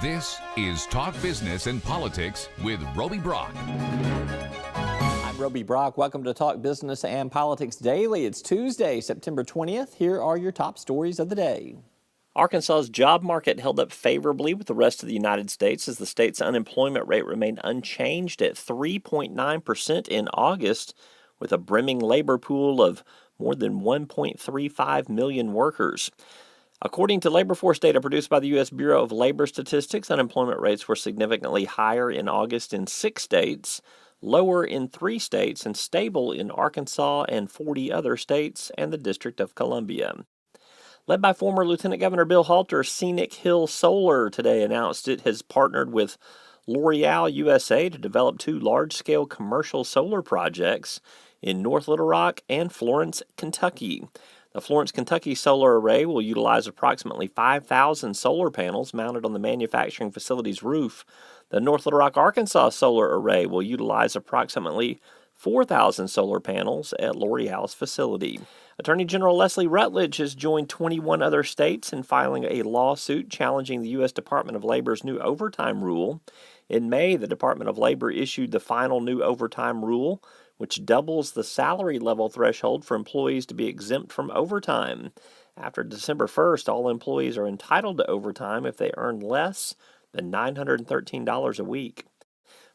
This is Talk Business and Politics with Roby Brock. I'm Roby Brock. Welcome to Talk Business and Politics Daily. It's Tuesday, September 20th. Here are your top stories of the day. Arkansas's job market held up favorably with the rest of the United States as the state's unemployment rate remained unchanged at 3.9% in August, with a brimming labor pool of more than 1.35 million workers. According to labor force data produced by the U.S. Bureau of Labor Statistics, unemployment rates were significantly higher in August in 6 states, lower in 3 states, and stable in Arkansas and 40 other states and the District of Columbia. Led by former Lieutenant Governor Bill Halter, Scenic Hill Solar today announced it has partnered with L'Oreal USA to develop 2 large-scale commercial solar projects in North Little Rock and Florence, Kentucky. The Florence, Kentucky solar array will utilize approximately 5,000 solar panels mounted on the manufacturing facility's roof. The North Little Rock, Arkansas solar array will utilize approximately 4,000 solar panels at L'Oreal's facility. Attorney General Leslie Rutledge has joined 21 other states in filing a lawsuit challenging the U.S. Department of Labor's new overtime rule. In May, the Department of Labor issued the final new overtime rule, which doubles the salary level threshold for employees to be exempt from overtime. After December 1st, all employees are entitled to overtime if they earn less than $913 a week.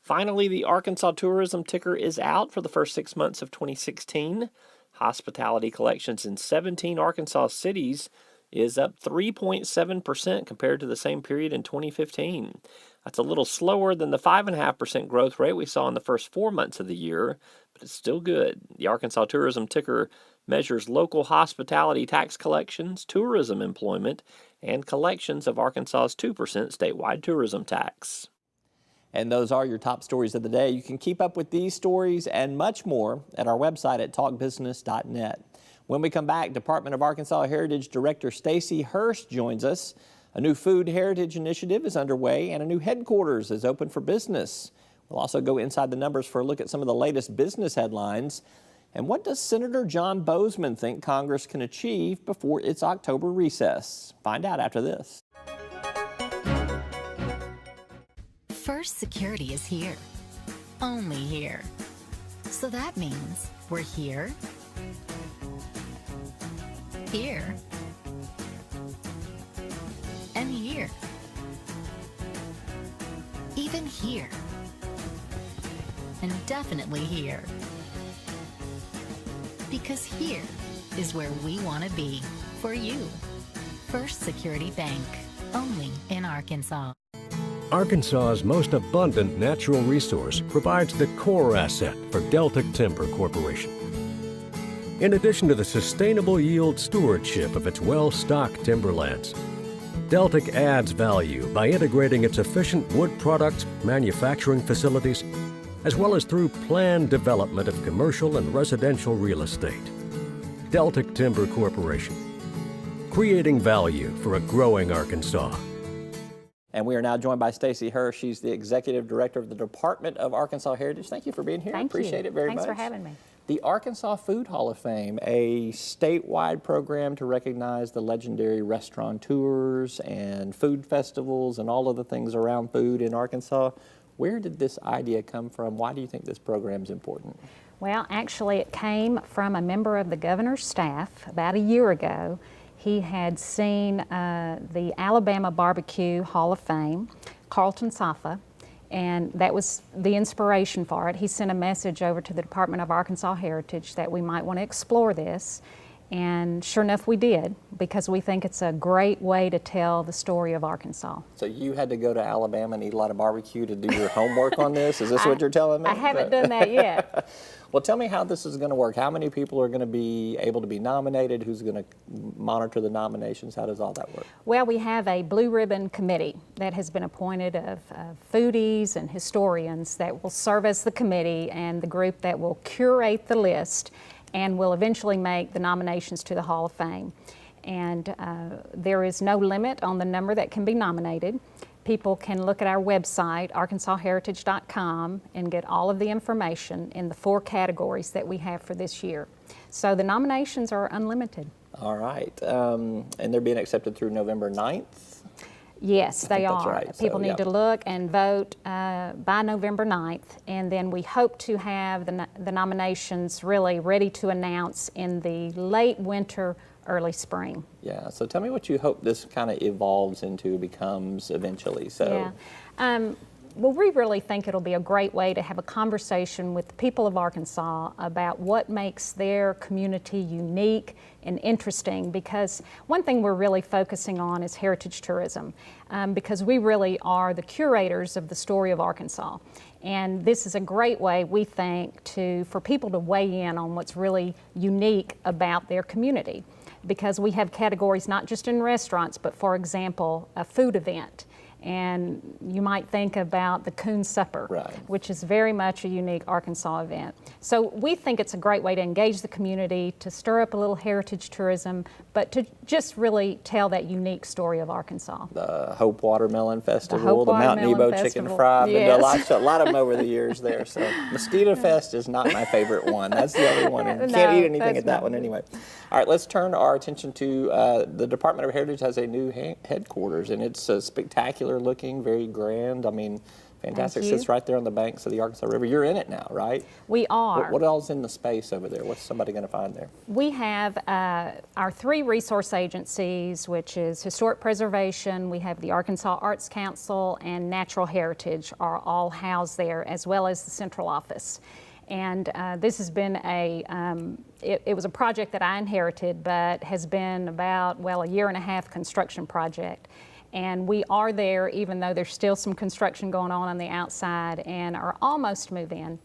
Finally, the Arkansas tourism ticker is out for the first 6 months of 2016. Hospitality collections in 17 Arkansas cities is up 3.7% compared to the same period in 2015. That's a little slower than the 5.5% growth rate we saw in the first 4 months of the year, but it's still good. The Arkansas tourism ticker measures local hospitality tax collections, tourism employment, and collections of Arkansas's 2% statewide tourism tax. And those are your top stories of the day. You can keep up with these stories and much more at our website at talkbusiness.net. When we come back, Department of Arkansas Heritage Director Stacey Hurst joins us. A new food heritage initiative is underway and a new headquarters is open for business. We'll also go inside the numbers for a look at some of the latest business headlines. And what does Senator John Boozman think Congress can achieve before its October recess? Find out after this. First Security is here. Only here. So that means we're here, here, and here. Even here. And definitely here. Because here is where we want to be for you. First Security Bank. Only in Arkansas. Arkansas's most abundant natural resource provides the core asset for Deltic Timber Corporation. In addition to the sustainable yield stewardship of its well-stocked timberlands, Deltic adds value by integrating its efficient wood products manufacturing facilities, as well as through planned development of commercial and residential real estate. Deltic Timber Corporation, creating value for a growing Arkansas. And we are now joined by Stacey Hurst. She's the Executive Director of the Department of Arkansas Heritage. Thank you for being here. Thank you. Appreciate it very much. Thanks for having me. The Arkansas Food Hall of Fame, a statewide program to recognize the legendary restaurateurs and food festivals and all of the things around food in Arkansas. Where did this idea come from? Why do you think this program is important? Well, actually, it came from a member of the governor's staff about a year ago. He had seen the Alabama Barbecue Hall of Fame, Carlton Safa, and that was the inspiration for it. He sent a message over to the Department of Arkansas Heritage that we might want to explore this, and sure enough we did, because we think it's a great way to tell the story of Arkansas. So you had to go to Alabama and eat a lot of barbecue to do your homework on this? Is this what you're telling me? I haven't done that yet. Well, tell me how this is going to work. How many people are going to be able to be nominated? Who's going to monitor the nominations? How does all that work? Well, we have a blue ribbon committee that has been appointed of foodies and historians that will serve as the committee and the group that will curate the list and will eventually make the nominations to the Hall of Fame. And there is no limit on the number that can be nominated. People can look at our website, arkansasheritage.com, and get all of the information in the 4 categories that we have for this year. So the nominations are unlimited. All right. And they're being accepted through November 9th? Yes, they that's are. right. People So, need yeah. to look and vote by November 9th, and then we hope to have the nominations really ready to announce in the late winter, early spring. Yeah, so tell me what you hope this kind of evolves into, becomes eventually. So, Yeah. Well, we really think it'll be a great way to have a conversation with the people of Arkansas about what makes their community unique and interesting, because one thing we're really focusing on is heritage tourism, because we really are the curators of the story of Arkansas. And this is a great way, we think, for people to weigh in on what's really unique about their community, because we have categories not just in restaurants, but for example, a food event. And you might think about the Coon Supper, Right. which is very much a unique Arkansas event. So we think it's a great way to engage the community, to stir up a little heritage tourism, but to just really tell that unique story of Arkansas. the Hope Watermelon Festival, Hope the Mount Watermelon Nebo Chicken Festival. Fry. I've been to Yes. a lot of them over the years there. So Mosquito Fest is not my favorite one. That's the other one. And you can't No, eat anything that's at that not one good. anyway. All right, let's turn our attention to the Department of Heritage has a new headquarters, and it's spectacular looking, very grand. I mean, fantastic. Thank you. Sits right there on the banks of the Arkansas River. You're in it now, right? We are. What all's in the space over there? What's somebody going to find there? We have our three resource agencies, which is Historic Preservation, we have the Arkansas Arts Council, and Natural Heritage are all housed there, as well as the central office. And this has been it was a project that I inherited, but has been about, well, a year and a half construction project. And we are there, even though there's still some construction going on the outside, and are almost moved in.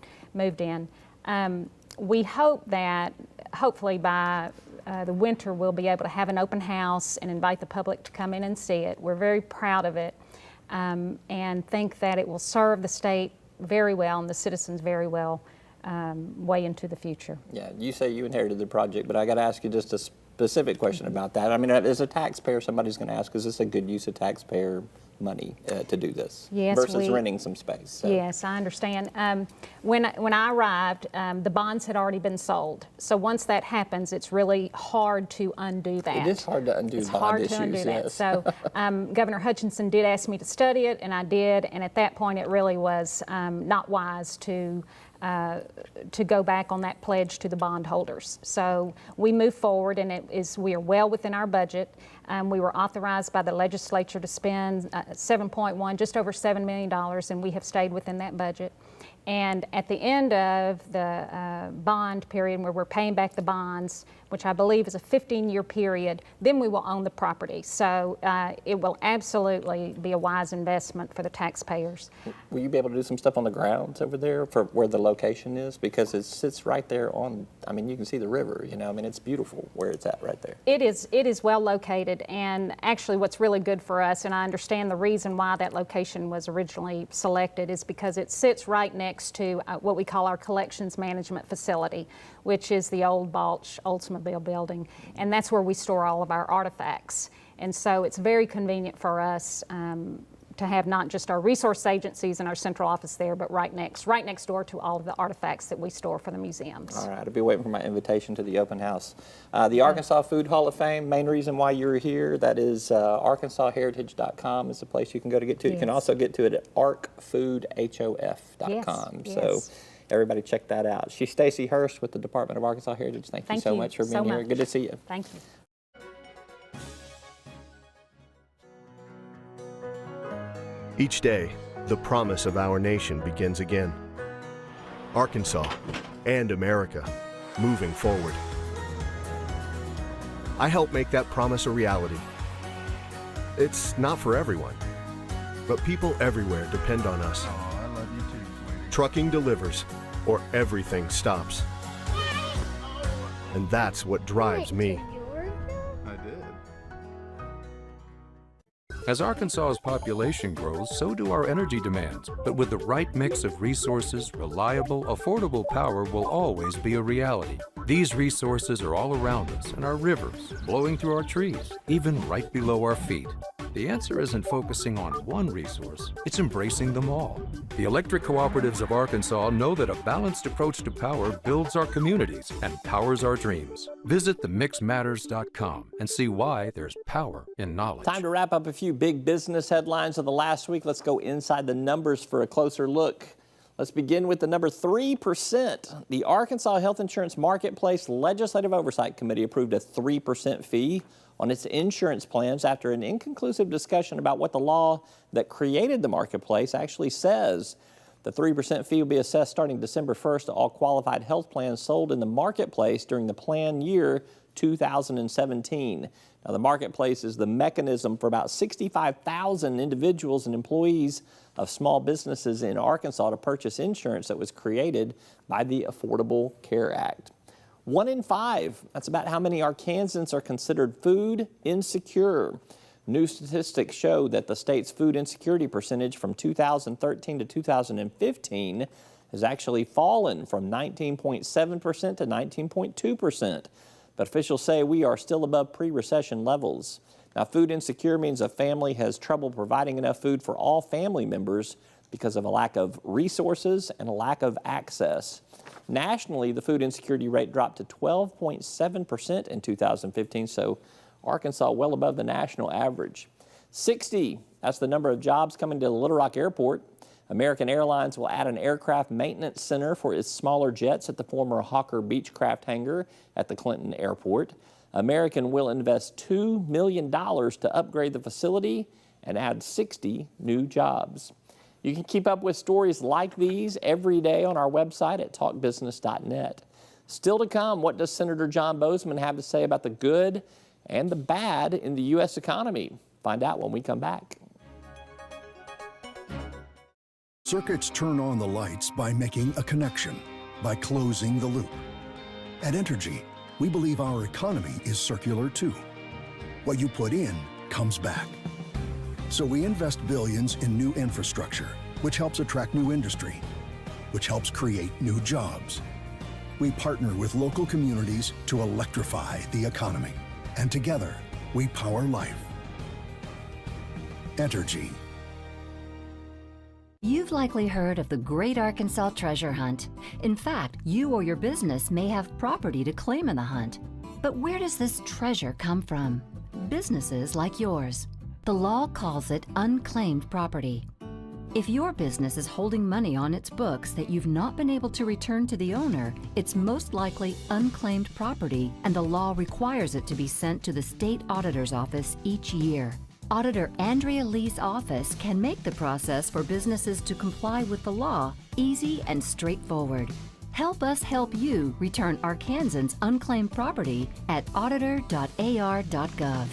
We hope that hopefully by the winter we'll be able to have an open house and invite the public to come in and see it. We're very proud of it, and think that it will serve the state very well and the citizens very well way into the future. Yeah, you say you inherited the project, but I got to ask you just a specific question about that. I mean, as a taxpayer, somebody's going to ask, is this a good use of taxpayer money to do this Yes, versus renting some space? So. Yes, I understand. When I arrived, the bonds had already been sold. So once that happens, it's really hard to undo that. It is hard to undo It's bond hard issues, to undo that. yes. So Governor Hutchinson did ask me to study it, and I did. And at that point, it really was not wise to go back on that pledge to the bondholders. So we moved forward, and we are well within our budget. We were authorized by the legislature to spend just over $7 million, and we have stayed within that budget. And at the end of the bond period, where we're paying back the bonds, which I believe is a 15-year period, then we will own the property. So it will absolutely be a wise investment for the taxpayers. Will you be able to do some stuff on the grounds over there for where the location is? Because it sits right there on, I mean, you can see the river, you know, I mean, it's beautiful where it's at right there. It is well located, and actually what's really good for us, and I understand the reason why that location was originally selected, is because it sits right next to what we call our collections management facility, which is the old Balch Oldsmobile building, and that's where we store all of our artifacts. And so it's very convenient for us to have not just our resource agencies and our central office there, but right next door to all of the artifacts that we store for the museums. All right, I'll be waiting for my invitation to the open house. The Arkansas Food Hall of Fame, main reason why you're here, that is arkansasheritage.com is the place you can go to get to it. You can Yes. also get to it at arcfoodhof.com. Yes, So yes. everybody check that out. She's Stacy Hurst with the Department of Arkansas Heritage. Thank you so much for being here. Good to see you. Thank you. Each day, the promise of our nation begins again. Arkansas and America, moving forward. I help make that promise a reality. It's not for everyone, but people everywhere depend on us. Oh, I love you too, sweetie. Trucking delivers, or everything stops. And that's what drives me. I did. As Arkansas's population grows, so do our energy demands. But with the right mix of resources, reliable, affordable power will always be a reality. These resources are all around us in our rivers, blowing through our trees, even right below our feet. The answer isn't focusing on one resource, it's embracing them all. The electric cooperatives of Arkansas know that a balanced approach to power builds our communities and powers our dreams. Visit themixmatters.com and see why there's power in knowledge. Time to wrap up a few big business headlines of the last week. Let's go inside the numbers for a closer look. Let's begin with the number 3%. The Arkansas Health Insurance Marketplace Legislative Oversight Committee approved a 3% fee on its insurance plans after an inconclusive discussion about what the law that created the marketplace actually says. The 3% fee will be assessed starting December 1st to all qualified health plans sold in the marketplace during the plan year 2017. Now, the marketplace is the mechanism for about 65,000 individuals and employees of small businesses in Arkansas to purchase insurance that was created by the Affordable Care Act. 1 in 5, that's about how many Arkansans are considered food insecure. New statistics show that the state's food insecurity percentage from 2013 to 2015 has actually fallen from 19.7% to 19.2%. But officials say we are still above pre-recession levels. Now, food insecure means a family has trouble providing enough food for all family members because of a lack of resources and a lack of access. Nationally, the food insecurity rate dropped to 12.7% in 2015, so Arkansas well above the national average. 60, that's the number of jobs coming to the Little Rock Airport. American Airlines will add an aircraft maintenance center for its smaller jets at the former Hawker Beechcraft hangar at the Clinton Airport. American will invest $2 million to upgrade the facility and add 60 new jobs. You can keep up with stories like these every day on our website at talkbusiness.net. Still to come, what does Senator John Boozman have to say about the good and the bad in the U.S. economy? Find out when we come back. Circuits turn on the lights by making a connection, by closing the loop. At Entergy, we believe our economy is circular too. What you put in comes back. So we invest billions in new infrastructure, which helps attract new industry, which helps create new jobs. We partner with local communities to electrify the economy, and together we power life. Entergy. You've likely heard of the Great Arkansas Treasure Hunt. In fact, you or your business may have property to claim in the hunt. But where does this treasure come from? Businesses like yours. The law calls it unclaimed property. If your business is holding money on its books that you've not been able to return to the owner, it's most likely unclaimed property, and the law requires it to be sent to the state auditor's office each year. Auditor Andrea Lee's office can make the process for businesses to comply with the law easy and straightforward. Help us help you return Arkansans' unclaimed property at auditor.ar.gov.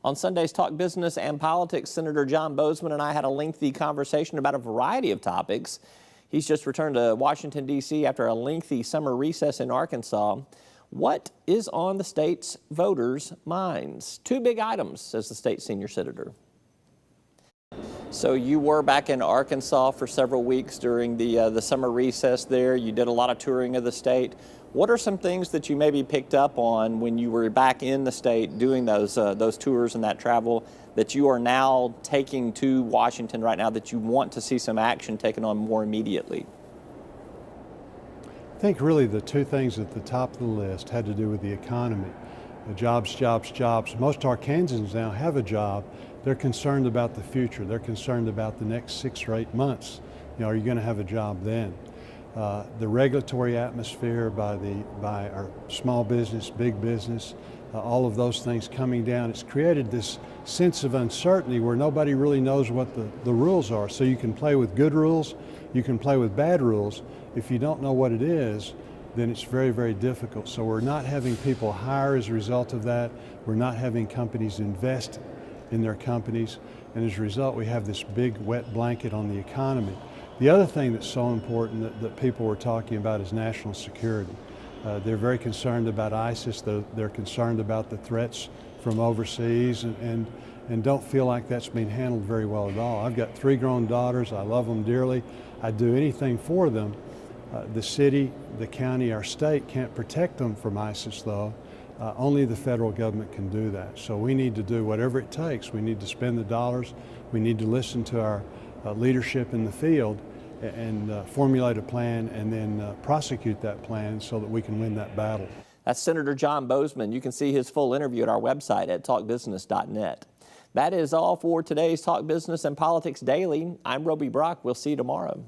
On Sunday's Talk Business and Politics, Senator John Boozman and I had a lengthy conversation about a variety of topics. He's just returned to Washington, D.C. after a lengthy summer recess in Arkansas. What is on the state's voters' minds? 2 big items, says the state senior senator. So you were back in Arkansas for several weeks during the summer recess there. You did a lot of touring of the state. What are some things that you maybe picked up on when you were back in the state doing those tours and that travel that you are now taking to Washington right now that you want to see some action taken on more immediately? I think really the 2 things at the top of the list had to do with the economy. Jobs, jobs, jobs. Most Arkansans now have a job. They're concerned about the future. They're concerned about the next 6 or 8 months. You know, are you going to have a job then? The regulatory atmosphere by our small business, big business, all of those things coming down, it's created this sense of uncertainty where nobody really knows what the rules are. So you can play with good rules, you can play with bad rules. If you don't know what it is, then it's very, very difficult. So we're not having people hire as a result of that. We're not having companies invest in their companies. And as a result, we have this big wet blanket on the economy. The other thing that's so important that people were talking about is national security. They're very concerned about ISIS. They're concerned about the threats from overseas and don't feel like that's being handled very well at all. I've got 3 grown daughters. I love them dearly. I'd do anything for them. The city, the county, our state can't protect them from ISIS though. Only the federal government can do that. So we need to do whatever it takes. We need to spend the dollars. We need to listen to our leadership in the field and formulate a plan and then prosecute that plan so that we can win that battle. That's Senator John Bozeman. You can see his full interview at our website at talkbusiness.net. That is all for today's Talk Business and Politics Daily. I'm Roby Brock. We'll see you tomorrow.